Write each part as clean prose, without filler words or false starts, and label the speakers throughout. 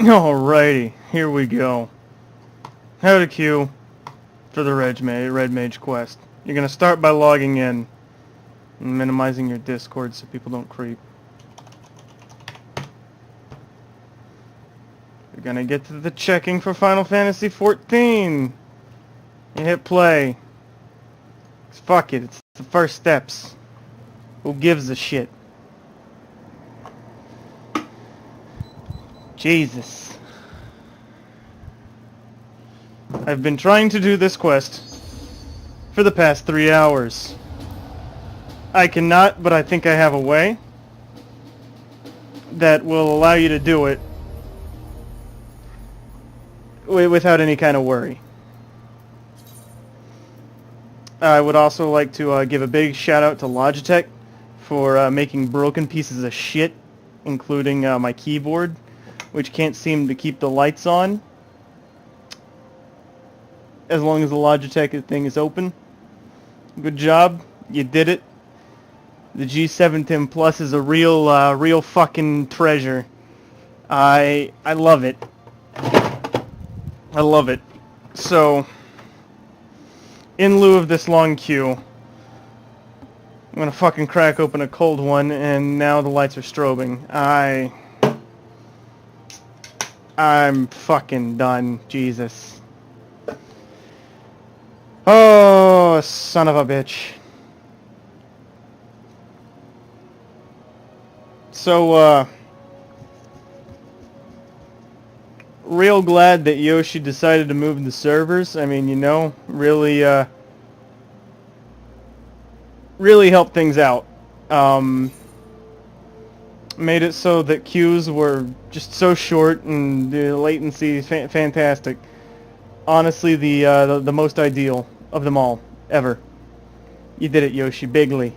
Speaker 1: Alrighty, here we go. How to queue for the Red Mage quest. You're gonna start by logging in and minimizing your Discord so people don't creep. You're gonna get to the checking for Final Fantasy XIV. You hit play. Fuck it, it's the first steps. Who gives a shit? Jesus. I've been trying to do this quest for the past 3 hours. I cannot, but I think I have a way that will allow you to do it without any kind of worry. I would also like to give a big shout out to Logitech for making broken pieces of shit, including my keyboard, which can't seem to keep the lights on as long as the Logitech thing is open. Good job, you did it. The G7 Plus is a real fucking treasure. I love it. I love it. So, in lieu of this long queue, I'm gonna fucking crack open a cold one, and now the lights are strobing. I'm fucking done. Jesus. Oh, son of a bitch. So, real glad that Yoshi decided to move the servers. I mean, you know, really helped things out. Made it so that queues were just so short and the latency is fantastic. Honestly, the most ideal of them all ever. You did it, Yoshi, bigly.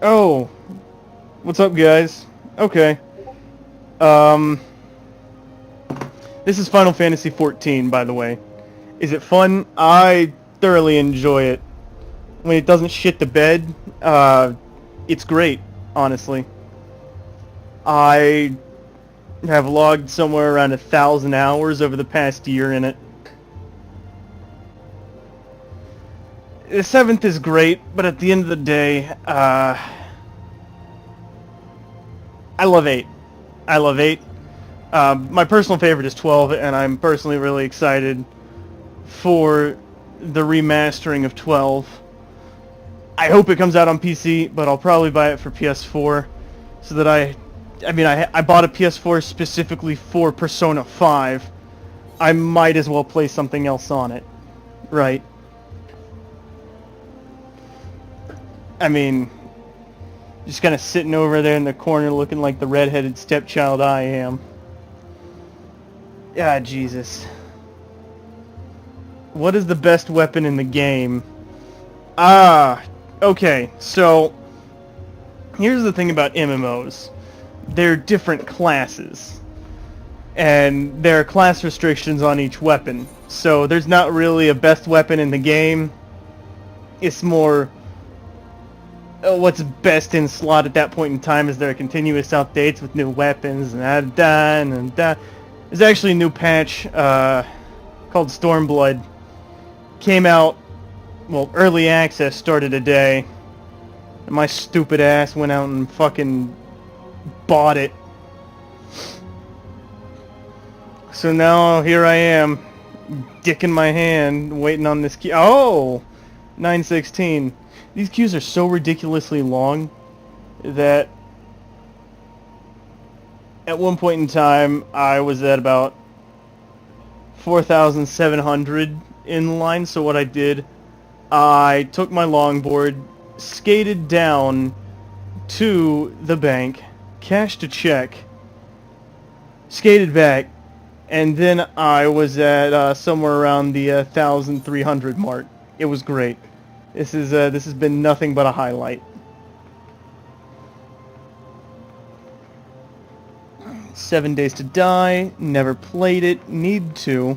Speaker 1: Oh, what's up, guys? Okay. This is Final Fantasy XIV, by the way. Is it fun? I thoroughly enjoy it. When it doesn't shit the bed, it's great, honestly. I have logged somewhere around 1,000 hours over the past year in it. The 7th is great, but at the end of the day, I love 8. I love 8. My personal favorite is 12, and I'm personally really excited for the remastering of 12. I hope it comes out on PC, but I'll probably buy it for PS4, so that I bought a PS4 specifically for Persona 5. I might as well play something else on it, right? I mean, just kind of sitting over there in the corner looking like the redheaded stepchild I am. Ah, Jesus. What is the best weapon in the game? Okay, so here's the thing about MMOs. They're different classes, and there are class restrictions on each weapon. So there's not really a best weapon in the game. It's more what's best in slot at that point in time. Is there continuous updates with new weapons and that. There's actually a new patch called Stormblood. Came out, well, early access started today. And my stupid ass went out and fucking bought it. So now here I am, dick in my hand, waiting on this queue. Oh! 916. These queues are so ridiculously long that at one point in time I was at about 4,700 in line. So what I did, I took my longboard, skated down to the bank, cashed a check, skated back, And then I was at somewhere around the 1,300 mark. It was great. This has been nothing but a highlight. 7 Days to Die. Never played it. Need to.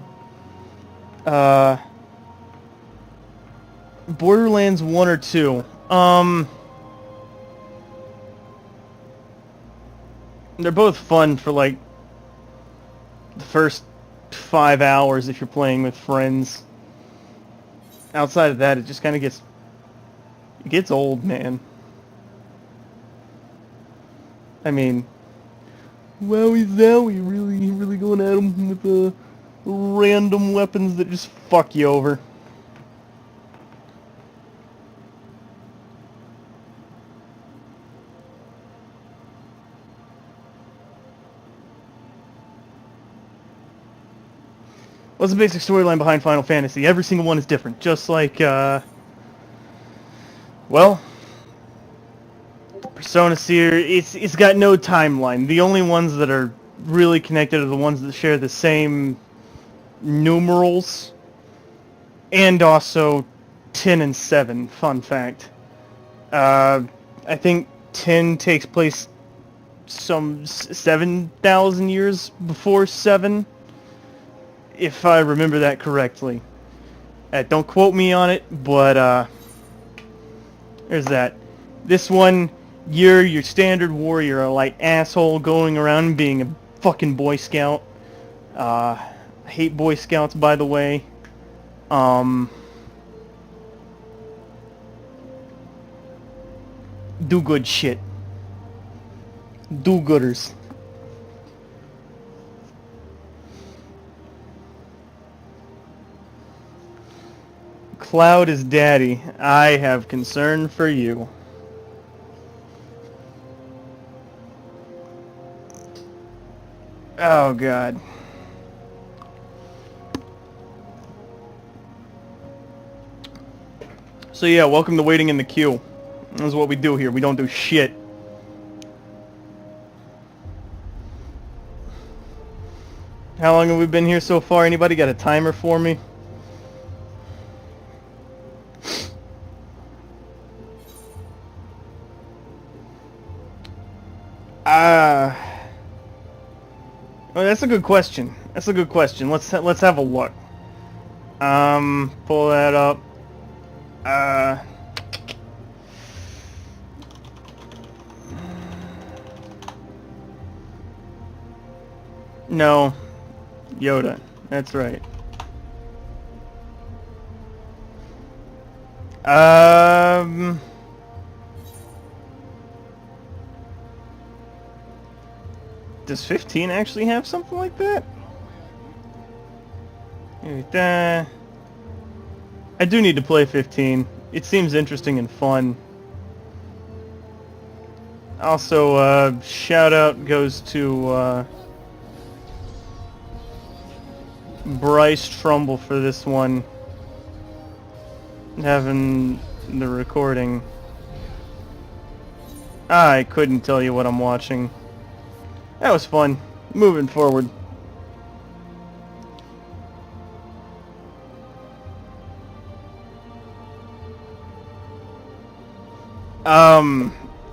Speaker 1: Borderlands 1 or 2. They're both fun for like the first 5 hours if you're playing with friends. Outside of that, it just kind of gets old, man. I mean, wowie zowie, really going at them with the random weapons that just fuck you over. What's the basic storyline behind Final Fantasy? Every single one is different. Just like, well, Persona series, it's got no timeline. The only ones that are really connected are the ones that share the same numerals, and also 10 and 7. Fun fact. I think 10 takes place some 7,000 years before 7. If I remember that correctly. Don't quote me on it, but there's that. This one, you're your standard warrior, a like asshole going around being a fucking Boy Scout. I hate Boy Scouts, by the way. Do good shit. Do-gooders. Cloud is daddy. I have concern for you. Oh, God. So yeah, welcome to waiting in the queue. This is what we do here. We don't do shit. How long have we been here so far? Anybody got a timer for me? Well, that's a good question. That's a good question. Let's have a look. Pull that up. No. Yoda. That's right. Does 15 actually have something like that? I do need to play 15. It seems interesting and fun. Also, shout out goes to Bryce Trumbull for this one. Having the recording. I couldn't tell you what I'm watching. That was fun. Moving forward.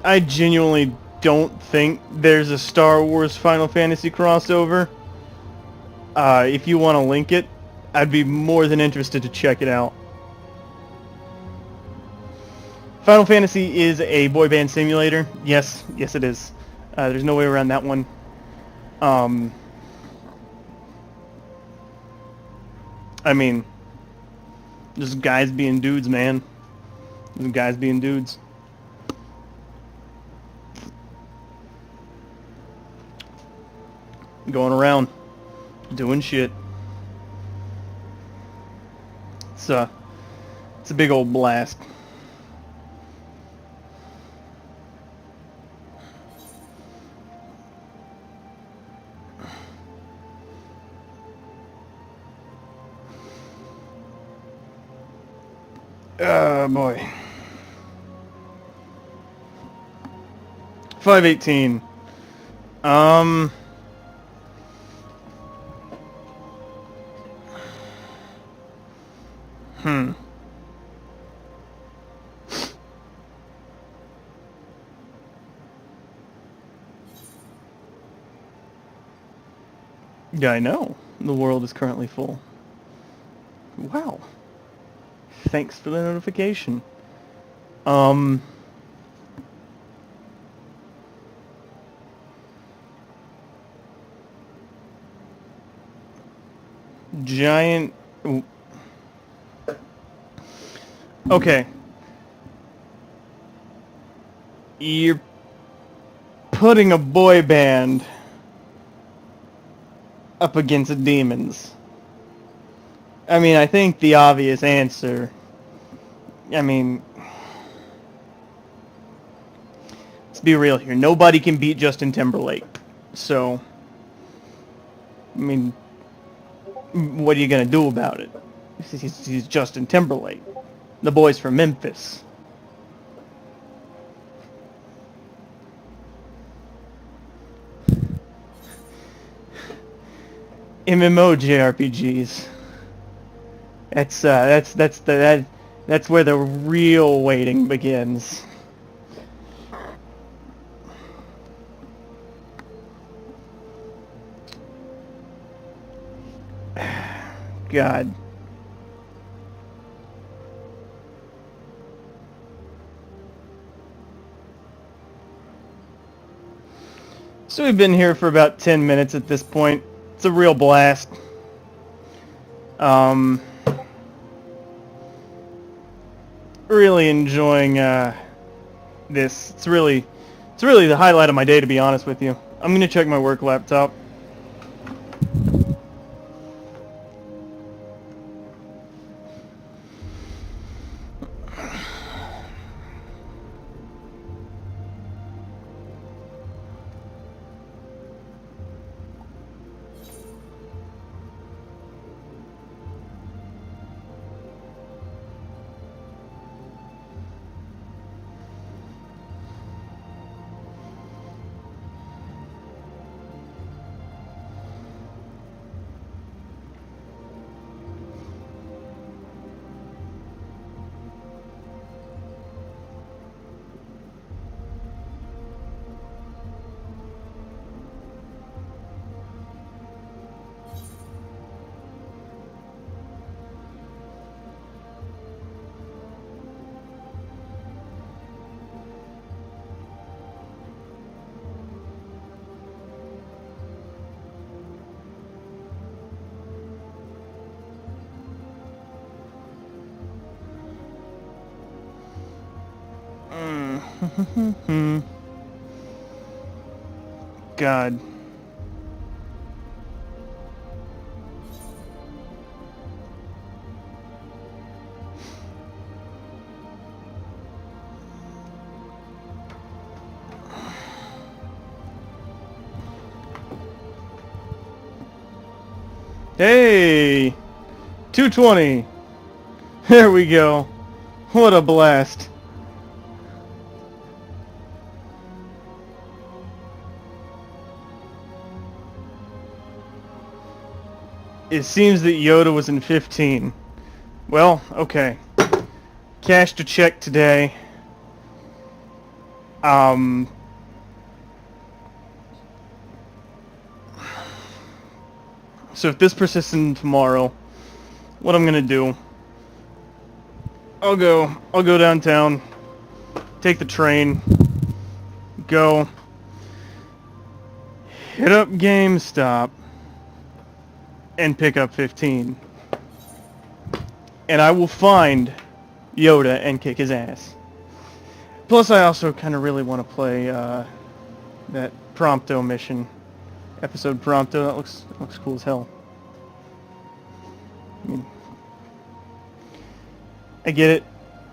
Speaker 1: I genuinely don't think there's a Star Wars Final Fantasy crossover. If you want to link it, I'd be more than interested to check it out. Final Fantasy is a boy band simulator. Yes it is. There's no way around that one. I mean, just guys being dudes, man. Just guys being dudes. Going around, doing shit. It's a big old blast. Oh boy. 518. Yeah, I know. The world is currently full. Wow. Thanks for the notification. Giant... Okay. You're putting a boy band up against demons. I mean, I think the obvious answer... I mean... Let's be real here. Nobody can beat Justin Timberlake. So... I mean... What are you gonna do about it? He's Justin Timberlake. The boy's from Memphis. MMO JRPGs. That's where the real waiting begins. God. So we've been here for about 10 minutes at this point. It's a real blast. Really enjoying this. It's really the highlight of my day, to be honest with you. I'm gonna check my work laptop. God. Hey! 220! There we go. What a blast. It seems that Yoda was in 15. Well, okay. Cashed a check today. So if this persists in tomorrow, what I'm gonna do, I'll go downtown, take the train, go, hit up GameStop, and pick up 15. And I will find Yoda and kick his ass. Plus, I also kind of really want to play that Prompto mission. Episode Prompto, that looks cool as hell. I mean, I get it.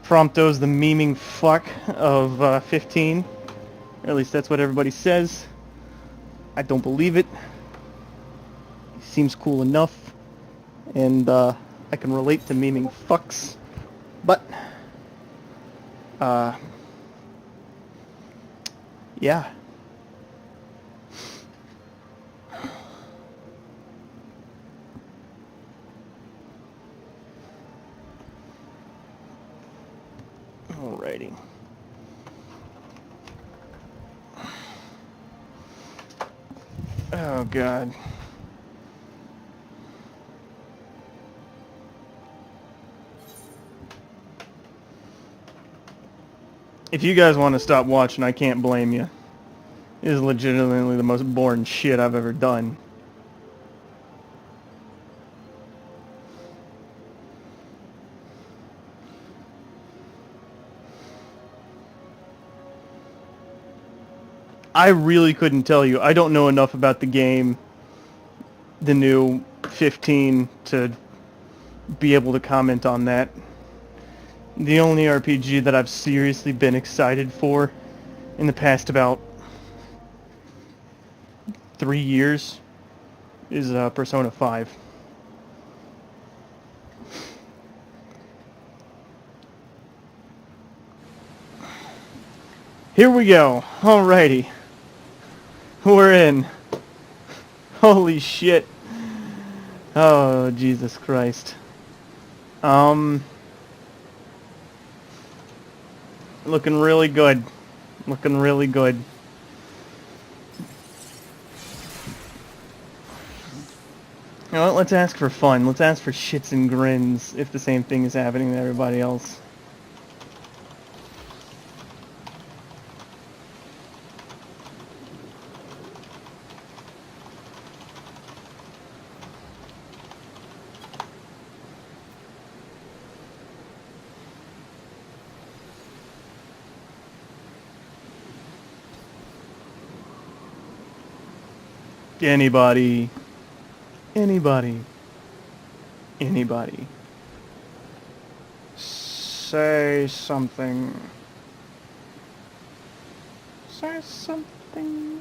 Speaker 1: Prompto's the memeing fuck of 15. Or at least that's what everybody says. I don't believe it. He seems cool enough. And I can relate to memeing fucks. But, yeah. Alrighty. Oh, God. If you guys want to stop watching, I can't blame you. It is legitimately the most boring shit I've ever done. I really couldn't tell you. I don't know enough about the game, the new 15, to be able to comment on that. The only RPG that I've seriously been excited for in the past about 3 years is Persona 5. Here we go. Alrighty. We're in. Holy shit. Oh, Jesus Christ. Looking really good. Looking really good. You know what? Let's ask for fun. Let's ask for shits and grins if the same thing is happening to everybody else. Anybody. Anybody. Anybody. Say something. Say something.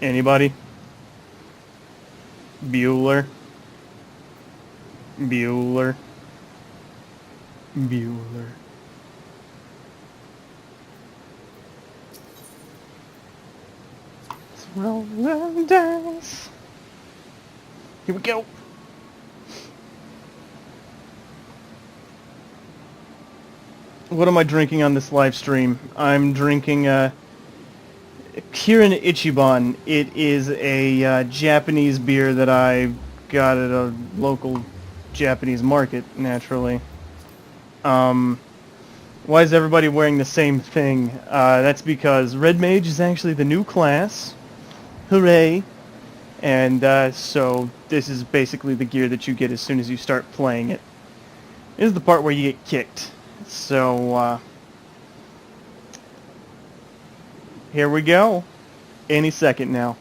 Speaker 1: Anybody? Bueller. Bueller. Bueller. Let's roll the dice. Here we go. What am I drinking on this live stream? I'm drinking Kirin Ichiban. It is a Japanese beer that I got at a local Japanese market, naturally. Why is everybody wearing the same thing? That's because Red Mage is actually the new class. Hooray! And so this is basically the gear that you get as soon as you start playing it. This is the part where you get kicked. So, here we go. Any second now.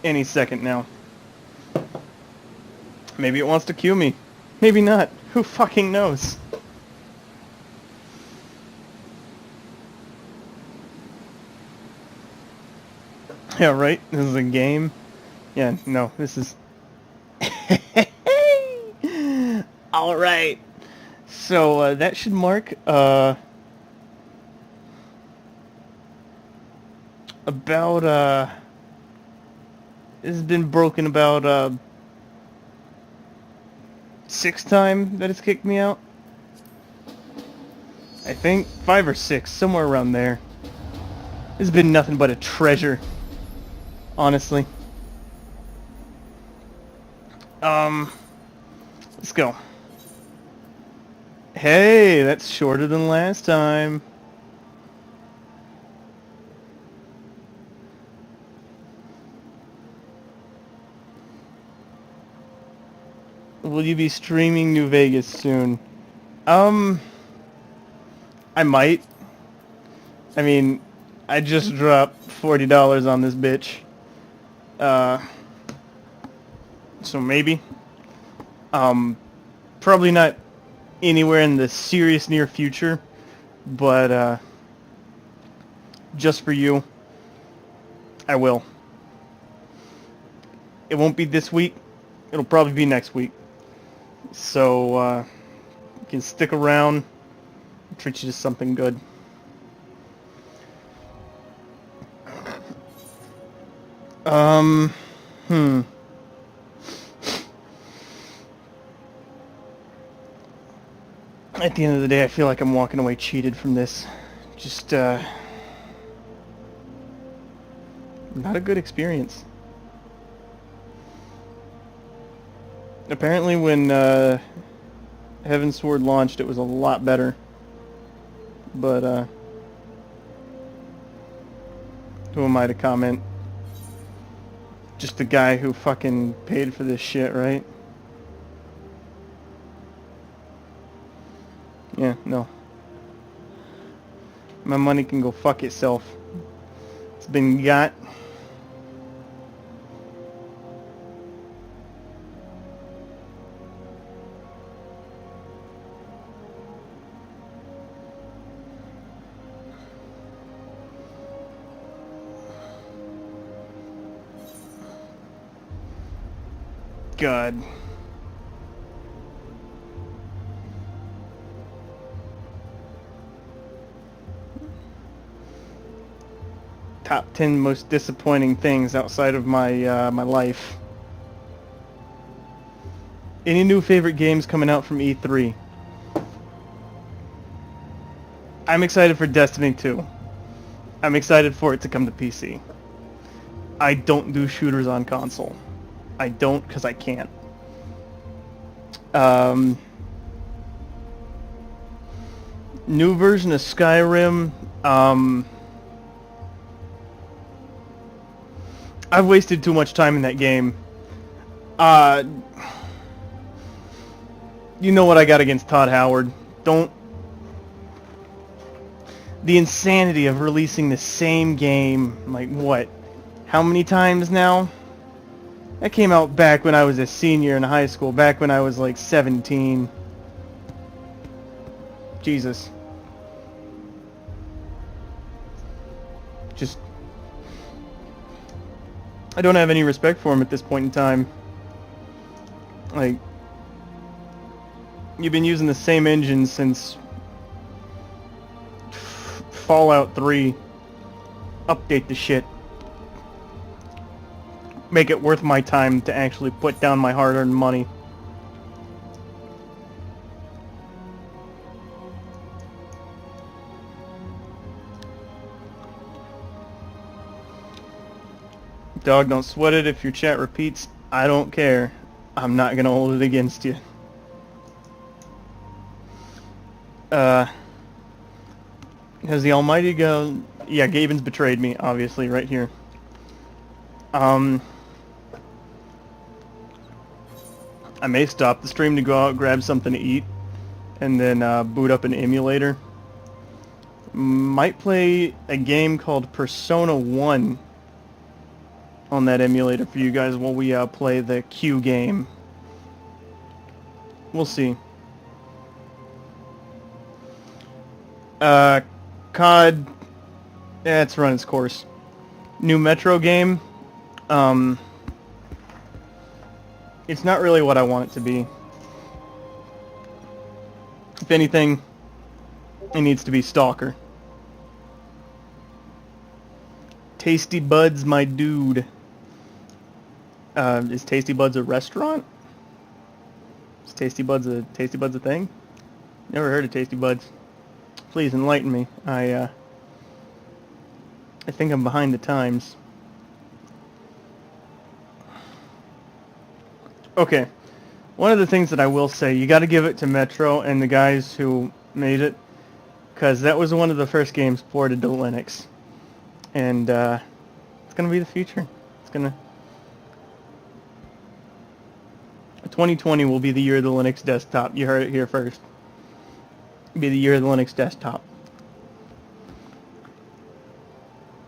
Speaker 1: Any second now. Maybe it wants to cue me. Maybe not. Who fucking knows? Yeah, right? This is a game. Yeah, no, this is... Alright. So, that should mark, about, this has been broken about, 6th time that it's kicked me out. I think 5 or 6, somewhere around there. This has been nothing but a treasure, honestly. Let's go. Hey, that's shorter than last time. Will you be streaming New Vegas soon? I might. I mean, I just dropped $40 on this bitch. So maybe. Probably not anywhere in the serious near future, but, just for you, I will. It won't be this week. It'll probably be next week. So, you can stick around. treat you to something good. Hmm. At the end of the day, I feel like I'm walking away cheated from this. Just, not a good experience. Apparently when, Heaven's Sword launched, it was a lot better. But, who am I to comment? Just the guy who fucking paid for this shit, right? Yeah, no. My money can go fuck itself. It's been got. God. Top 10 most disappointing things outside of my my life. Any new favorite games coming out from E3? I'm excited for Destiny 2. I'm excited for it to come to PC. I don't do shooters on console. I don't because I can't. New version of Skyrim. I've wasted too much time in that game. You know what I got against Todd Howard. Don't... The insanity of releasing the same game, like, what? How many times now? That came out back when I was a senior in high school, back when I was, like, 17. Jesus. Just... I don't have any respect for him at this point in time. Like... You've been using the same engine since... Fallout 3. Update the shit. Make it worth my time to actually put down my hard-earned money. Dog, don't sweat it if your chat repeats. I don't care. I'm not gonna hold it against you. Has the Almighty go... Yeah, Gaben's betrayed me, obviously, right here. I may stop the stream to go out, grab something to eat, and then boot up an emulator. Might play a game called Persona 1 on that emulator for you guys while we play the Q game. We'll see. COD, yeah, it's run its course. New Metro game, it's not really what I want it to be. If anything, it needs to be Stalker. Tasty Buds, my dude. Is Tasty Buds a restaurant? Is Tasty Buds a thing? Never heard of Tasty Buds. Please enlighten me. I think I'm behind the times. Okay. One of the things that I will say, you got to give it to Metro and the guys who made it, because that was one of the first games ported to Linux. And it's going to be the future. It's going to... 2020 will be the year of the Linux desktop. You heard it here first. It'll be the year of the Linux desktop.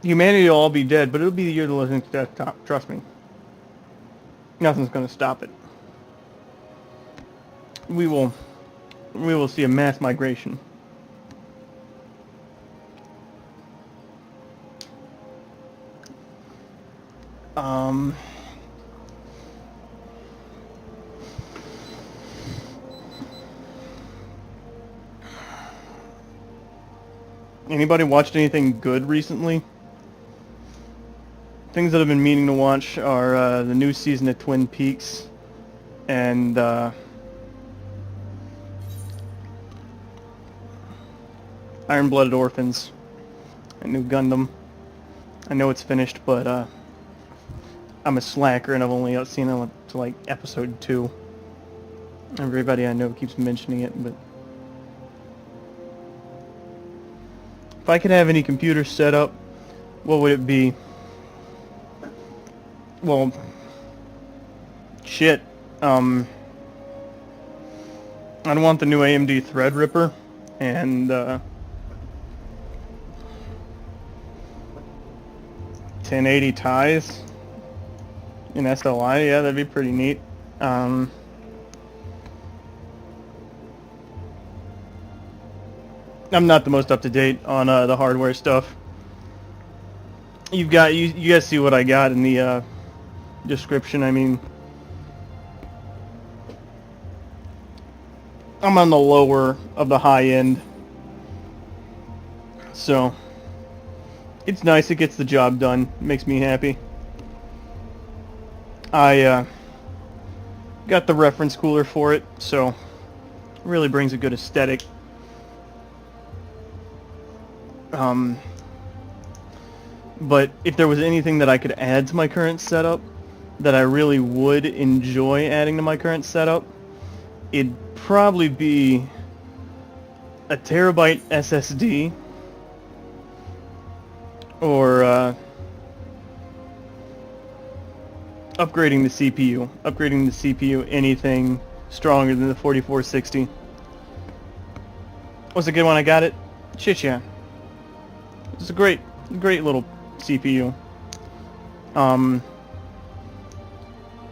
Speaker 1: Humanity will all be dead, but it'll be the year of the Linux desktop. Trust me. Nothing's going to stop it. We will see a mass migration. Anybody watched anything good recently? Things that I've been meaning to watch are the new season of Twin Peaks and Iron-Blooded Orphans, a new Gundam. I know it's finished, but I'm a slacker and I've only seen it to like episode 2. Everybody I know keeps mentioning it, but if I could have any computer set up, what would it be? Well, shit. I'd want the new AMD Threadripper and 1080 Ti's in SLI. Yeah, that'd be pretty neat. I'm not the most up to date on the hardware stuff. You guys see what I got in the description. I mean, I'm on the lower of the high end, so it's nice. It gets the job done. It makes me happy. I got the reference cooler for it, so it really brings a good aesthetic. But if there was anything that I could add to my current setup that I really would enjoy adding to my current setup, it'd probably be a terabyte SSD or upgrading the CPU. Upgrading the CPU anything stronger than the 4460. Was it good when I got it? Shit, yeah. It's a great little CPU.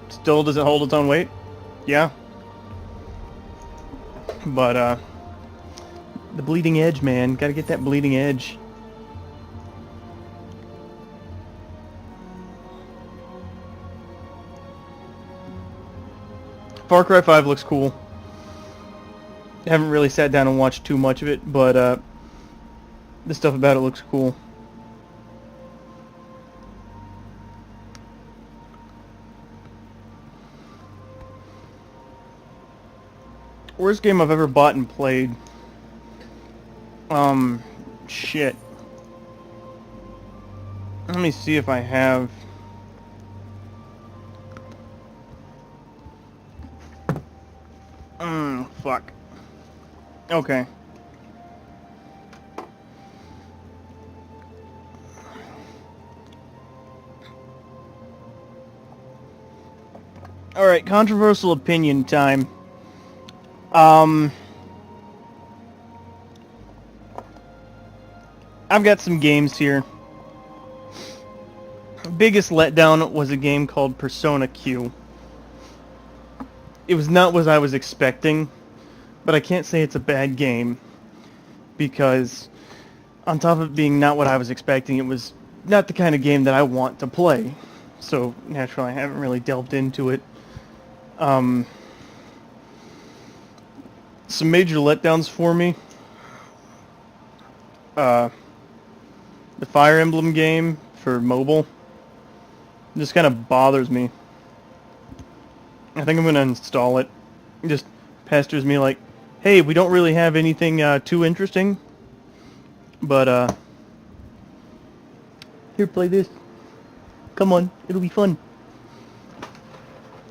Speaker 1: Still does it hold its own weight? Yeah. But the bleeding edge, man. Gotta get that bleeding edge. Far Cry 5 looks cool. I haven't really sat down and watched too much of it, but the stuff about it looks cool. Worst game I've ever bought and played. Shit. Let me see if I have. Fuck. Okay. Alright, controversial opinion time. I've got some games here. Biggest letdown was a game called Persona Q. It was not what I was expecting, but I can't say it's a bad game, because on top of being not what I was expecting, it was not the kind of game that I want to play. So naturally I haven't really delved into it. Some major letdowns for me. The Fire Emblem game for mobile just kind of bothers me. I think I'm going to install it. It just pesters me like, hey, we don't really have anything too interesting, but here, play this. Come on, it'll be fun.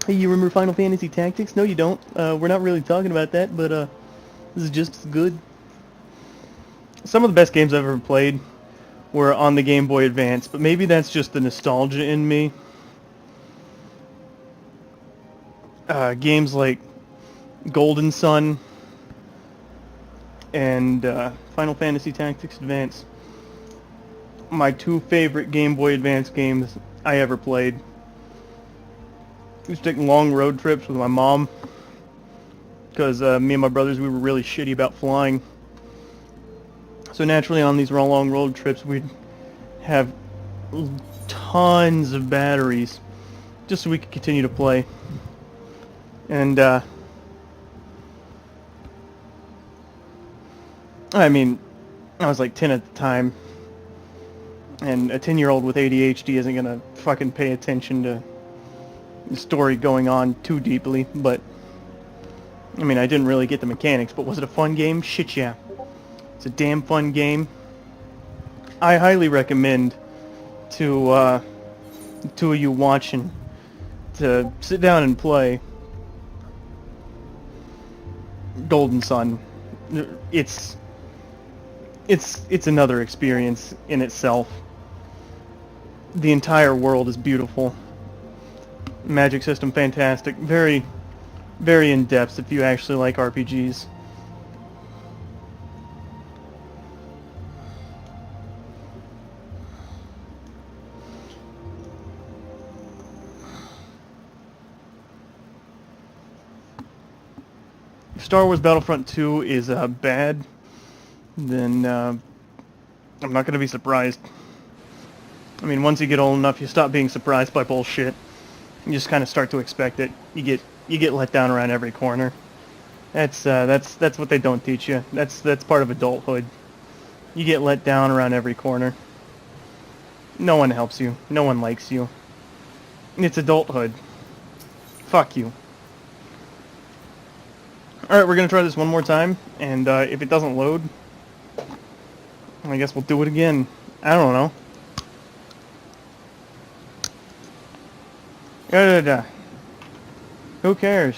Speaker 1: Hey, you remember Final Fantasy Tactics? No, you don't. We're not really talking about that, but this is just as good. Some of the best games I've ever played were on the Game Boy Advance, but maybe that's just the nostalgia in me. Games like Golden Sun and Final Fantasy Tactics Advance. My two favorite Game Boy Advance games I ever played. I used to take long road trips with my mom because me and my brothers, we were really shitty about flying. So naturally on these long road trips we'd have tons of batteries just so we could continue to play. And I mean, I was like 10 at the time, and a 10-year-old with ADHD isn't gonna fucking pay attention to the story going on too deeply, but I mean, I didn't really get the mechanics, but was it a fun game? Shit, yeah. It's a damn fun game. I highly recommend to two of you watching to sit down and play Golden Sun. It's another experience in itself. The entire world is beautiful. Magic system fantastic. Very, very in-depth if you actually like RPGs. If Star Wars Battlefront 2 is bad, then I'm not going to be surprised. I mean, once you get old enough, you stop being surprised by bullshit. You just kind of start to expect it. You get let down around every corner. That's what they don't teach you. That's part of adulthood. You get let down around every corner. No one helps you. No one likes you. It's adulthood. Fuck you. Alright, we're gonna try this one more time, and if it doesn't load, I guess we'll do it again. I don't know. Who cares?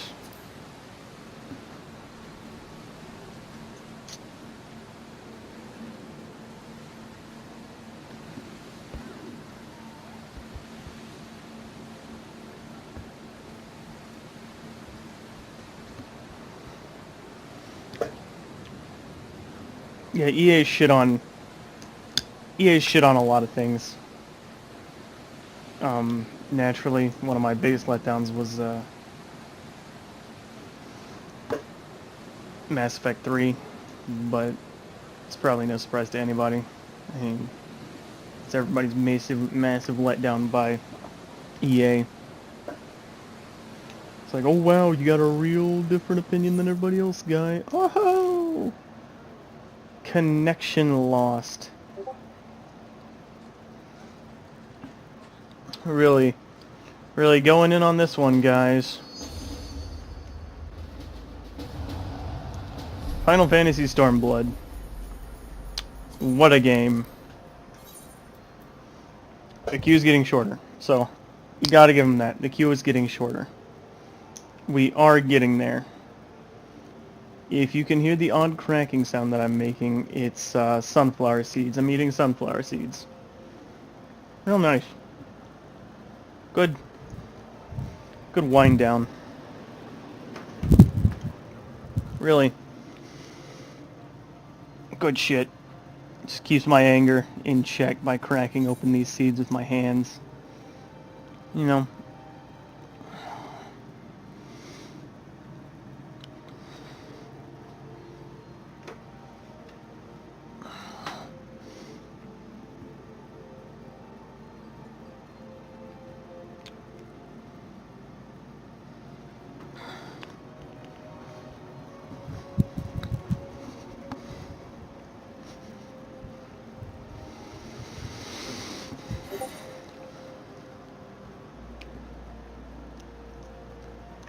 Speaker 1: Yeah, EA shit on a lot of things. Naturally, one of my biggest letdowns was Mass Effect 3, but it's probably no surprise to anybody. I mean, it's everybody's massive letdown by EA. It's like, oh wow, you got a real different opinion than everybody else, guy. Oh! Connection lost. Really going in on this one, guys. Final Fantasy Stormblood. What a game. The queue's getting shorter, so you gotta give them that. The queue is getting shorter. We are getting there. If you can hear the odd cracking sound that I'm making, it's sunflower seeds. I'm eating sunflower seeds. Real nice. Good wind down. Really good shit. Just keeps my anger in check by cracking open these seeds with my hands. You know.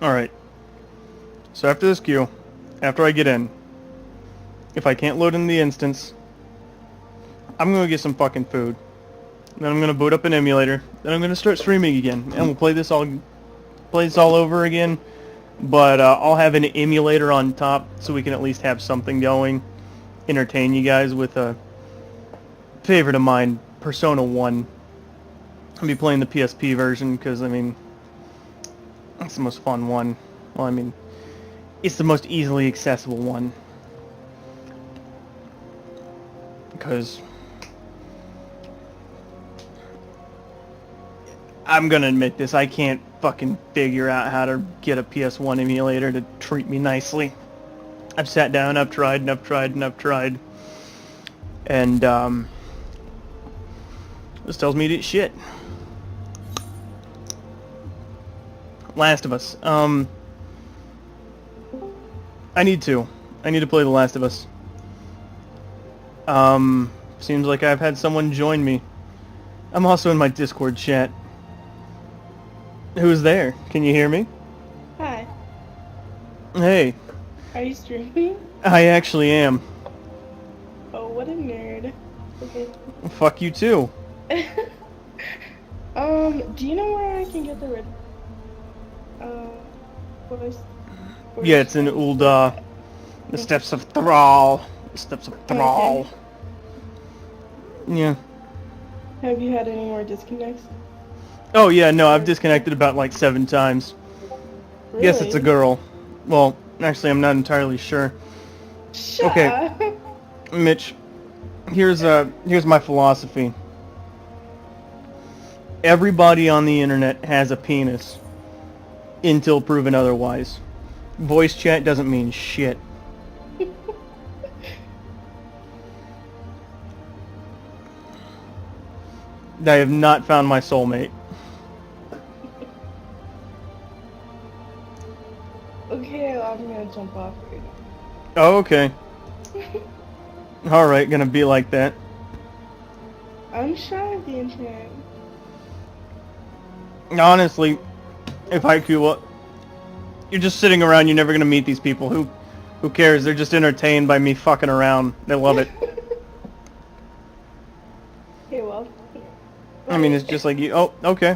Speaker 1: Alright. So after this queue, after I get in, if I can't load in the instance, I'm gonna get some fucking food. Then I'm gonna boot up an emulator. Then I'm gonna start streaming again, and we'll play this all over again. But I'll have an emulator on top, so we can at least have something going, entertain you guys with a favorite of mine, Persona 1. I'll be playing the PSP version because I mean, it's the most fun one. Well, I mean, it's the most easily accessible one. Because I'm gonna admit this, I can't fucking figure out how to get a PS1 emulator to treat me nicely. I've sat down, I've tried, and I've tried, and I've tried. And, this tells me it's shit. Last of Us. I need to play The Last of Us. Seems like I've had someone join me. I'm also in my Discord chat. Who's there? Can you hear me?
Speaker 2: Hi.
Speaker 1: Hey,
Speaker 2: Are you streaming?
Speaker 1: I actually am.
Speaker 2: Oh, what a nerd. Okay.
Speaker 1: Fuck you too.
Speaker 2: Do you know where I can get the red voice
Speaker 1: Yeah,
Speaker 2: voice
Speaker 1: it's in
Speaker 2: chat for
Speaker 1: Ulda.
Speaker 2: that?
Speaker 1: The Steps of Thrall. The Steps of
Speaker 2: Okay.
Speaker 1: Thrall. Yeah.
Speaker 2: Have you had any more disconnects?
Speaker 1: Oh yeah, no, I've
Speaker 2: Or
Speaker 1: disconnected about like 7 times. Guess it's a
Speaker 2: really?
Speaker 1: girl. Well, actually, I'm not entirely sure.
Speaker 2: Shut
Speaker 1: Okay,
Speaker 2: up.
Speaker 1: Mitch. Here's my philosophy. Everybody on the internet has a penis until proven otherwise. Voice chat doesn't mean shit. I have not found my soulmate.
Speaker 2: Okay, well, I'm gonna jump off right
Speaker 1: Oh, okay.
Speaker 2: now.
Speaker 1: Alright, gonna be like that.
Speaker 2: I'm shy of the internet.
Speaker 1: Honestly, if I could, well, you're just sitting around, you're never gonna meet these people. Who cares? They're just entertained by me fucking around. They love it.
Speaker 2: Okay, well.
Speaker 1: I mean, it's
Speaker 2: Bye.
Speaker 1: just like you. Oh, okay.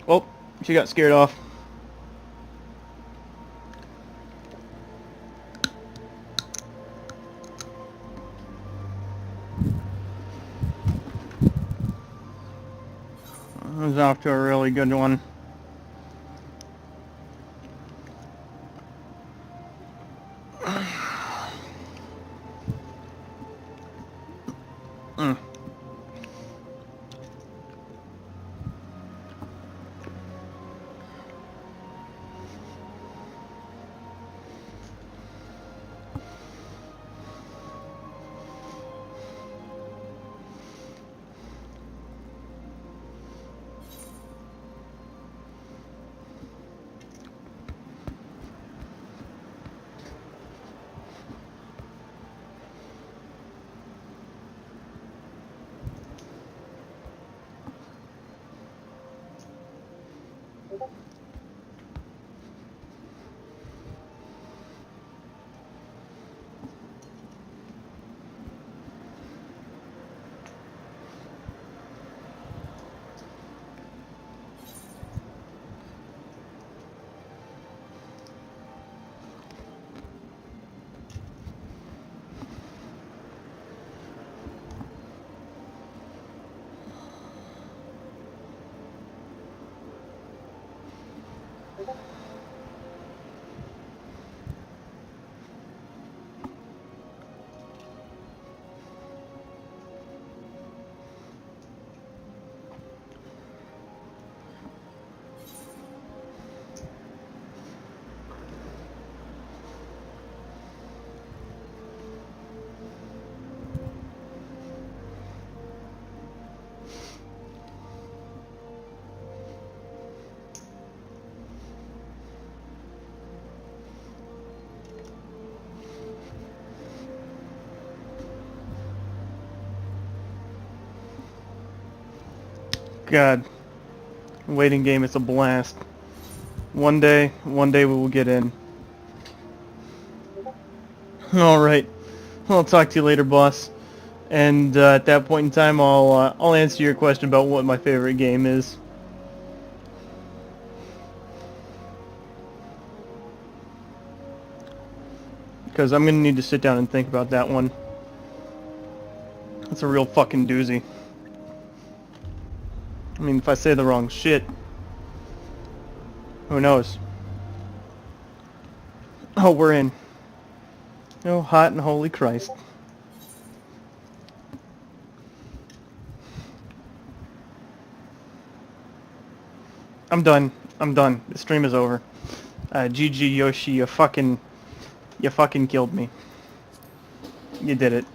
Speaker 1: Well, she got scared off. I was off to a really good one. Mm. God, waiting game is a blast. One day we will get in. All right. Well, I'll talk to you later, boss. And at that point in time, I'll answer your question about what my favorite game is. Because I'm gonna need to sit down and think about that one. That's a real fucking doozy. I mean, if I say the wrong shit, who knows? Oh, we're in. Oh, hot and holy Christ. I'm done. I'm done. The stream is over. GG Yoshi, you fucking killed me. You did it.